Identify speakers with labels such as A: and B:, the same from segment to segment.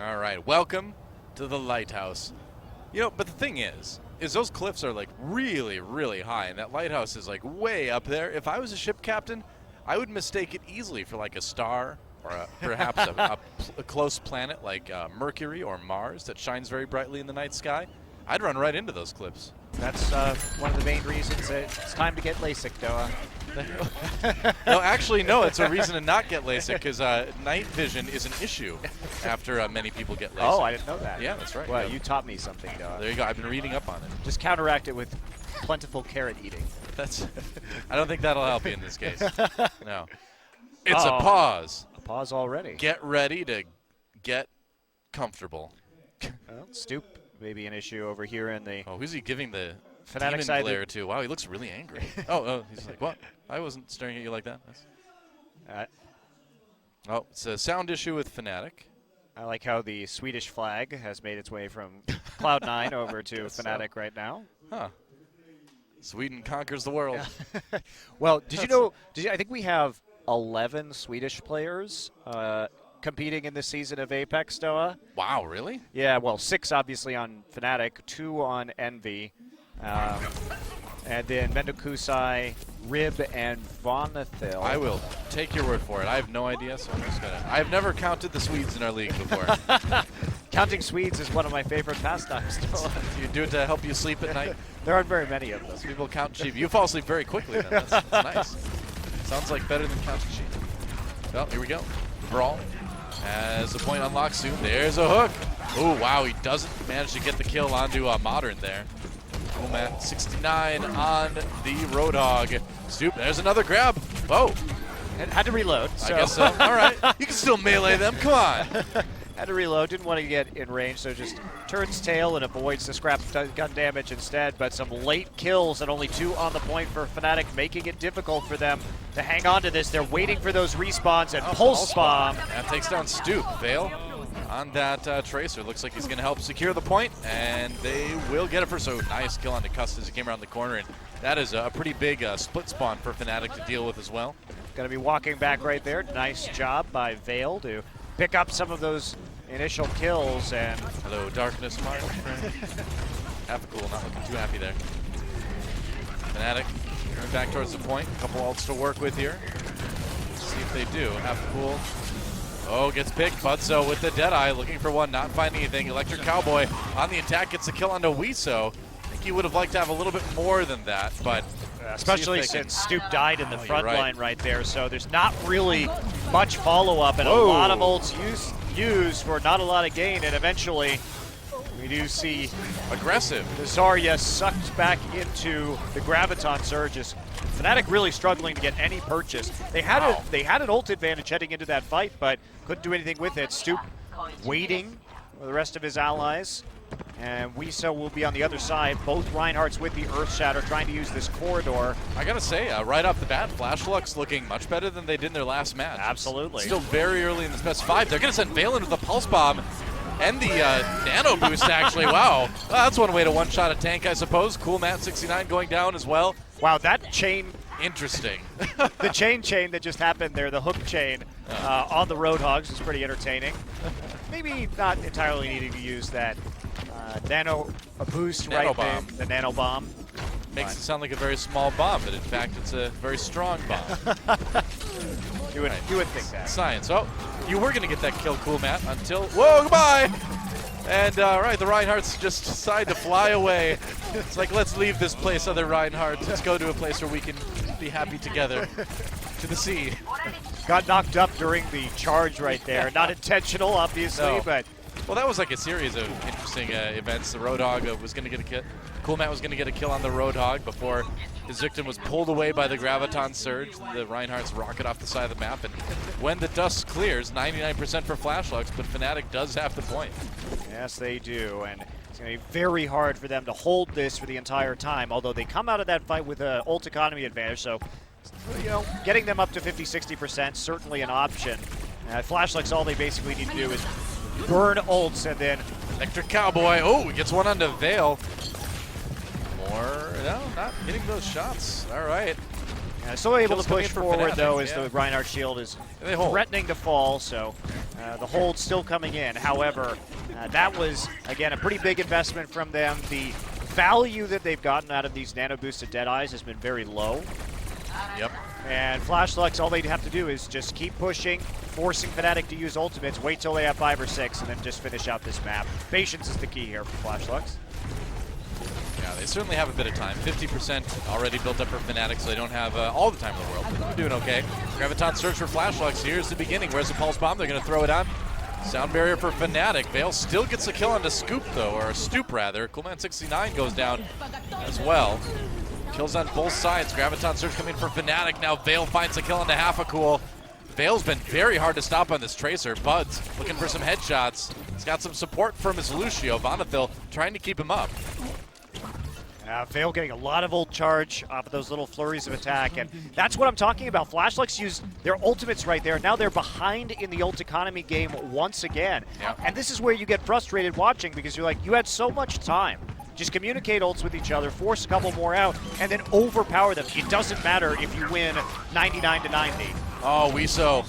A: All right, welcome to the lighthouse. You know, but the thing is those cliffs are like really, really high, and that lighthouse is like way up there. If I was a ship captain, I would mistake it easily for like a star or perhaps a close planet like Mercury or Mars that shines very brightly in the night sky. I'd run right into those cliffs.
B: That's one of the main reasons that it's time to get LASIK, Doa.
A: No, actually, no. It's a reason to not get LASIK because night vision is an issue after many people get LASIK.
B: Oh, I didn't know that.
A: Yeah, that's right.
B: Well, you taught me something, Doa.
A: There you go. I've been reading up on it.
B: Just counteract it with plentiful carrot eating.
A: I don't think that'll help you in this case. No. It's a pause.
B: A pause already.
A: Get ready to get comfortable.
B: Well, Stoop, maybe an issue over here in the...
A: Oh, who's he giving the
B: Fnatic
A: demon
B: side
A: glare to? Wow, he looks really angry. oh, he's like, what? I wasn't staring at you like that. Oh, it's a sound issue with Fnatic.
B: I like how the Swedish flag has made its way from Cloud9 over to Fnatic right now.
A: Huh. Sweden conquers the world.
B: Yeah. Well, did you know, I think we have 11 Swedish players competing in this season of Apex, Doa.
A: Wow, really?
B: Yeah, well, 6 obviously on Fnatic, 2 on Envy, and then Mendokusai, Rib, and Vonathil.
A: I will take your word for it. I have no idea, so I'm just gonna. I've never counted the Swedes in our league before.
B: Counting Swedes is one of my favorite pastimes.
A: You do it to help you sleep at night?
B: There aren't very many of them.
A: People count sheep. You fall asleep very quickly then. That's nice. Sounds like better than counting sheep. Well, here we go. Brawl. As the point unlocks soon, there's a hook. Oh, wow, he doesn't manage to get the kill onto Modern there. Coolmat 69 on the Roadhog. Stoop, there's another grab. Whoa.
B: Had to reload. So.
A: I guess so. All right. You can still melee them. Come on.
B: Had to reload. Didn't want to get in range, so just turns tail and avoids the scrap gun damage instead. But some late kills and only 2 on the point for Fnatic, making it difficult for them to hang on to this. They're waiting for those respawns and Pulse Bomb.
A: That takes down Stoop. Fail on that Tracer. Looks like he's going to help secure the point, and they will get it for so nice kill on the Custis. He came around the corner, and that is a pretty big split spawn for Fnatic to deal with as well.
B: Going to be walking back right there. Nice job by Vale to pick up some of those initial kills. And
A: hello, Darkness, my friend. Half cool, not looking too happy there. Fnatic going back towards the point. A couple ults to work with here. Let's see if they do. Half cool. Oh, gets picked. Budso with the Deadeye, looking for one, not finding anything. Electric Cowboy on the attack, gets the kill onto Wiso. I think he would have liked to have a little bit more than that, but
B: especially since Stoop died in the front line right there, so there's not really much follow-up, and a lot of ults used for not a lot of gain, and eventually we do see
A: aggressive.
B: The Zarya sucked back into the Graviton Surges. Fnatic really struggling to get any purchase. They had an ult advantage heading into that fight, but couldn't do anything with it. Stoop waiting for the rest of his allies. And Wiso will be on the other side. Both Reinhardt's with the Earth Shatter, trying to use this corridor.
A: I gotta say, right off the bat, Flash Lux looking much better than they did in their last match.
B: Absolutely.
A: Still very early in this best 5. They're gonna send Valen with the Pulse Bomb and the Nano Boost, actually. Wow. Well, that's one way to one-shot a tank, I suppose. Coolmat 69 going down as well.
B: Wow, that chain.
A: Interesting.
B: The chain that just happened there, the hook chain on the Roadhogs is pretty entertaining. Maybe not entirely needing to use that nano boost right there, the nano bomb.
A: Makes it sound like a very small bomb, but in fact it's a very strong bomb.
B: You would think that.
A: Science. Oh, you were going to get that kill, Coolmat, until... Whoa, goodbye! And, right, the Reinhardts just decide to fly away. It's like, let's leave this place, other Reinhardts. Let's go to a place where we can be happy together. To the sea.
B: Got knocked up during the charge right there. Not intentional, obviously, but...
A: Well, that was like a series of interesting events. The Roadhog was going to get a kill. Coolmat was going to get a kill on the Roadhog before his victim was pulled away by the Graviton Surge. The Reinhardts rocket off the side of the map. And when the dust clears, 99% for Flash Lux, but Fnatic does have the point.
B: Yes, they do. And it's going to be very hard for them to hold this for the entire time, although they come out of that fight with an ult economy advantage. So, you know, getting them up to 50-60%, certainly an option. Flash Lux, all they basically need to do is burn ults and then...
A: Electric Cowboy, oh, he gets one onto Vale. More, no, not hitting those shots. All right.
B: Still able to push forward, though, as the Reinhardt shield is threatening to fall, so The hold still coming in. However, that was, again, a pretty big investment from them. The value that they've gotten out of these nano-boosted Deadeyes has been very low.
A: Yep.
B: And Flash Lux, all they'd have to do is just keep pushing, forcing Fnatic to use ultimates, wait till they have 5 or 6, and then just finish out this map. Patience is the key here for Flash Lux.
A: Yeah, they certainly have a bit of time. 50% already built up for Fnatic, so they don't have all the time in the world. But they're doing okay. Graviton search for Flash Lux. Here's the beginning. Where's the Pulse Bomb? They're going to throw it on. Sound barrier for Fnatic. Vale still gets a kill on the scoop, though, or a stoop, rather. Coolman69 goes down as well. Kills on both sides. Graviton search coming for Fnatic. Now Vale finds a kill on the Half-a-Cool. Vale's been very hard to stop on this Tracer. Buds looking for some headshots. He's got some support from his Lucio. Vonathil trying to keep him up.
B: Vale getting a lot of ult charge off of those little flurries of attack, and that's what I'm talking about. Flash Lux used their ultimates right there. Now they're behind in the ult economy game once again.
A: Yeah.
B: And this is where you get frustrated watching, because you're like, you had so much time. Just communicate ults with each other, force a couple more out, and then overpower them. It doesn't matter if you win 99-90.
A: Oh, Wiso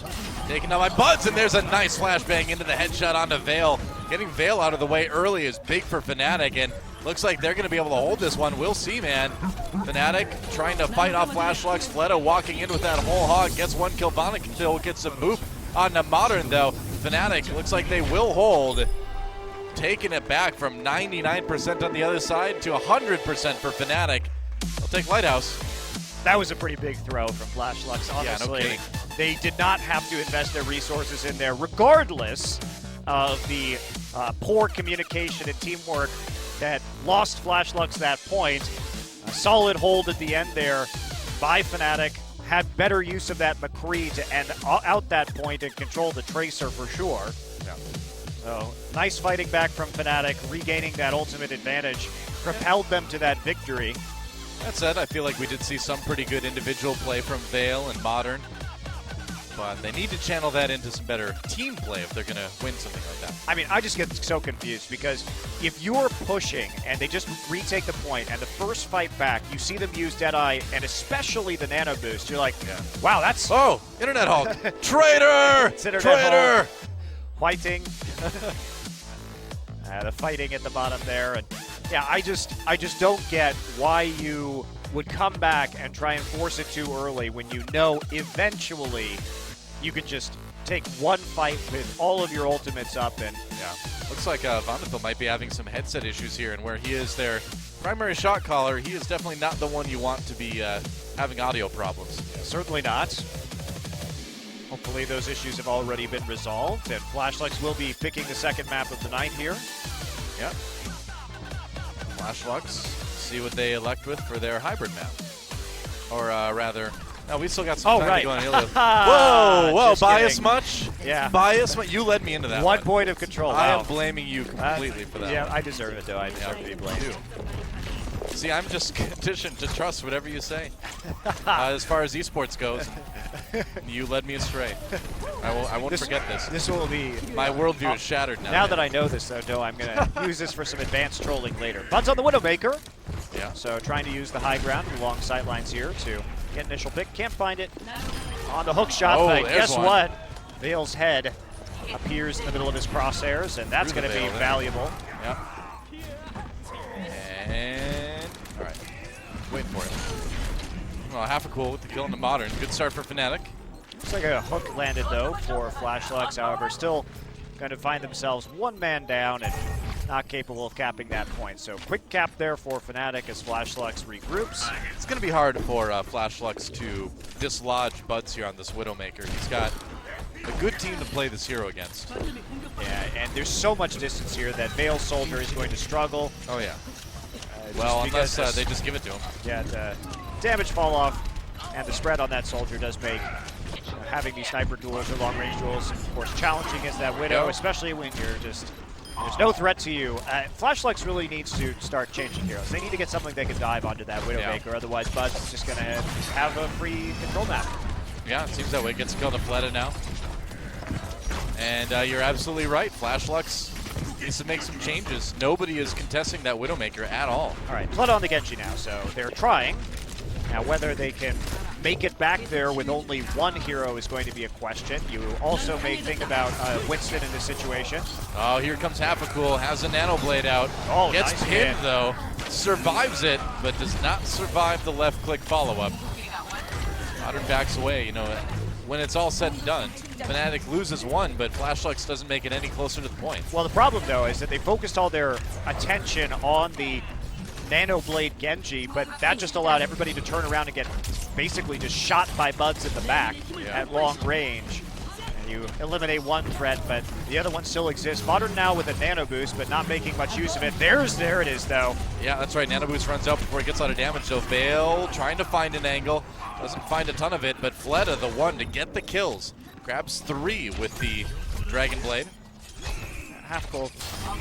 A: taking down my Buds, and there's a nice flashbang into the headshot onto Vale. Getting Vale out of the way early is big for Fnatic, and looks like they're going to be able to hold this one. We'll see, man. Fnatic trying to fight off Flash Lux. Fleto walking in with that whole hog. Gets one kill. Vonathil gets a boop on the Modern, though. Fnatic looks like they will hold. Taking it back from 99% on the other side to 100% for Fnatic. They'll take Lighthouse.
B: That was a pretty big throw from Flash Lux, honestly.
A: Yeah, no kidding.
B: They did not have to invest their resources in there, regardless of the poor communication and teamwork that lost Flash Lux that point. A solid hold at the end there by Fnatic. Had better use of that McCree to end out that point and control the Tracer for sure.
A: Yeah.
B: So nice fighting back from Fnatic, regaining that ultimate advantage, propelled them to that victory.
A: That said, I feel like we did see some pretty good individual play from Vale and Modern, but they need to channel that into some better team play if they're going to win something like that.
B: I mean, I just get so confused, because if you're pushing and they just retake the point, and the first fight back, you see them use Deadeye and especially the Nano Boost, you're like, wow, that's...
A: Oh, internet halt. Traitor! Traitor!
B: Fighting. The fighting at the bottom there. And yeah, I just don't get why you would come back and try and force it too early when you know eventually you could just take one fight with all of your ultimates up. And
A: yeah, looks like Vonathil might be having some headset issues here, and where he is their primary shot caller, he is definitely not the one you want to be having audio problems.
B: Yeah, certainly not. Hopefully those issues have already been resolved, and Flash Lux will be picking the second map of the night here.
A: Yep. Flash Lux, see what they elect with for their hybrid map. Or rather, no, we still got some time to go on Iliad. Whoa, bias
B: kidding.
A: Much?
B: Yeah.
A: Bias much? You led me into that
B: one point of control.
A: I am blaming you completely for that.
B: Yeah, I deserve it, though. I deserve to be blamed.
A: See, I'm just conditioned to trust whatever you say. As far as esports goes, you led me astray. I won't forget this.
B: This will be...
A: My worldview is shattered now.
B: Now that I know this, though, I'm going to use this for some advanced trolling later. Buds on the Widowmaker.
A: Yeah.
B: So trying to use the high ground along sight lines here to get initial pick. Can't find it. On the hook shot.
A: Oh,
B: But guess
A: one.
B: what? Vale's head appears in the middle of his crosshairs, and that's going to be valuable.
A: Yep. And... all right. Waiting for it. Well, Half-a-Cool with the kill in the Modern. Good start for Fnatic.
B: Looks like a hook landed, though, for Flash Lux. However, still going to find themselves one man down and not capable of capping that point. So quick cap there for Fnatic as Flash Lux regroups.
A: It's going to be hard for Flash Lux to dislodge Buds here on this Widowmaker. He's got a good team to play this hero against.
B: Yeah, and there's so much distance here that Vale Soldier is going to struggle.
A: Oh, yeah. Well, unless they just give it to him.
B: Yeah, the damage fall off and the spread on that Soldier does make having these sniper duels or long-range duels, of course, challenging as that Widow, especially when you're just... there's no threat to you. Flash Lux really needs to start changing heroes. They need to get something they can dive onto that Widowmaker, otherwise Bud's is just going to have a free control map.
A: Yeah, it seems that way. Gets killed to Fleta now. And you're absolutely right. Flash Lux needs to make some changes. Nobody is contesting that Widowmaker at all.
B: All right, Flood on the Genji now, so they're trying. Now, whether they can make it back there with only one hero is going to be a question. You also may think about Winston in this situation.
A: Oh, here comes Half-a-Cool, has a Nano Blade out.
B: Oh,
A: Gets
B: nice
A: pinned
B: hit.
A: though, survives it, but does not survive the left click follow-up. Modern backs away, you know, when it's all said and done, Fnatic loses one, but Flash Lux doesn't make it any closer to the point.
B: Well, the problem though is that they focused all their attention on the Nano Blade Genji, but that just allowed everybody to turn around and get basically just shot by buds in the back at long range. And you eliminate one threat, but the other one still exists. Modern now with a Nano Boost, but not making much use of it. There it is though.
A: Yeah, that's right. Nano Boost runs out before he gets a lot of damage, though. Vale trying to find an angle. Doesn't find a ton of it, but Fleta, the one to get the kills. Grabs 3 with the Dragon Blade.
B: Half-Cool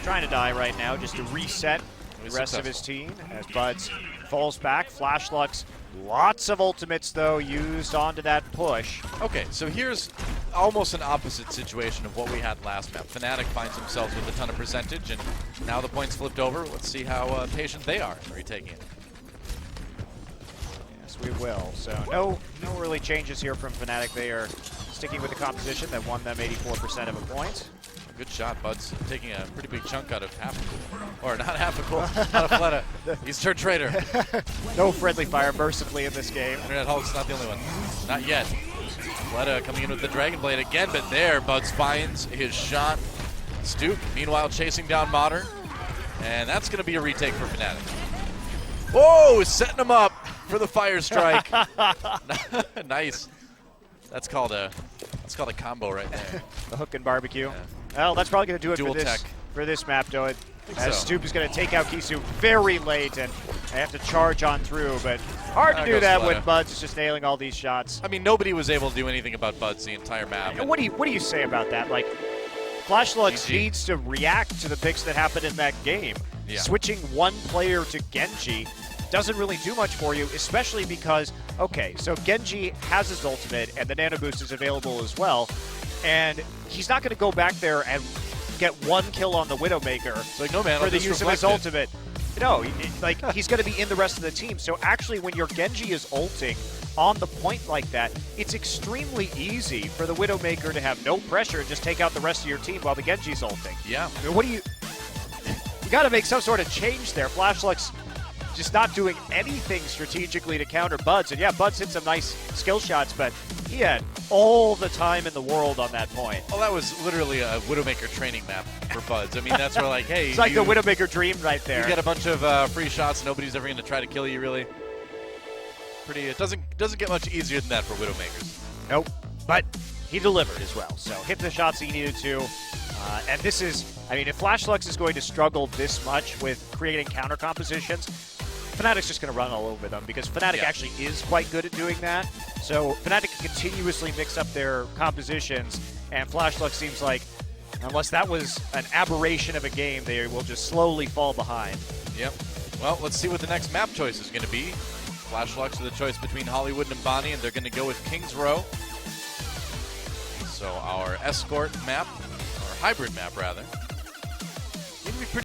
B: trying to die right now just to reset the rest of his team as Buds falls back. Flash Lux, lots of ultimates though used onto that push.
A: Okay, so here's almost an opposite situation of what we had last map. Fnatic finds themselves with a ton of percentage, and now the points flipped over. Let's see how patient they are retaking it.
B: Yes, we will. So no really changes here from Fnatic. They are sticking with the composition that won them 84% of a point.
A: Good shot, Bud's taking a pretty big chunk out of Half-a-Cool. Or not Half-a-Cool, out of Fleta. He's turned traitor.
B: No friendly fire mercifully in this game.
A: Internet Hulk's not the only one. Not yet. Fleta coming in with the Dragon Blade again, but there, Buds finds his shot. Stoop, meanwhile, chasing down Modern. And that's going to be a retake for Fnatic. Whoa, setting him up for the fire strike. Nice. That's called a combo right there.
B: The hook and barbecue. Yeah. Well, that's probably going to do it
A: Dual
B: for this map, though. As
A: so.
B: Stoop is going to take out Kisu very late, and they have to charge on through, but hard to do that when Buds is just nailing all these shots.
A: I mean, nobody was able to do anything about Buds the entire map.
B: And what do you say about that? Like, Flash Lux needs to react to the picks that happened in that game. Yeah. Switching one player to Genji doesn't really do much for you, especially because, okay, so Genji has his ultimate, and the Nano Boost is available as well, and he's not going to go back there and get one kill on the Widowmaker for the use of his ultimate. No, he's going to be in the rest of the team. So actually, when your Genji is ulting on the point like that, it's extremely easy for the Widowmaker to have no pressure and just take out the rest of your team while the Genji's ulting.
A: Yeah.
B: I mean, you got to make some sort of change there. Flash Lux just not doing anything strategically to counter Buds. And yeah, Buds hit some nice skill shots, but he had all the time in the world on that point.
A: Well, that was literally a Widowmaker training map for Buds. I mean, that's where like, hey,
B: it's like the Widowmaker dream right there.
A: You get a bunch of free shots. Nobody's ever going to try to kill you, really. It doesn't get much easier than that for Widowmakers.
B: Nope. But he delivered as well. So hit the shots he needed to. And this is, I mean, if Flash Lux is going to struggle this much with creating counter compositions, Fnatic's just going to run all over them because Fnatic actually is quite good at doing that. So Fnatic can continuously mix up their compositions, and Flash Lux seems like, unless that was an aberration of a game, they will just slowly fall behind.
A: Yep. Well, let's see what the next map choice is going to be. Flash Lux with a choice between Hollywood and Bonnie, and they're going to go with King's Row. So our escort map, or hybrid map rather.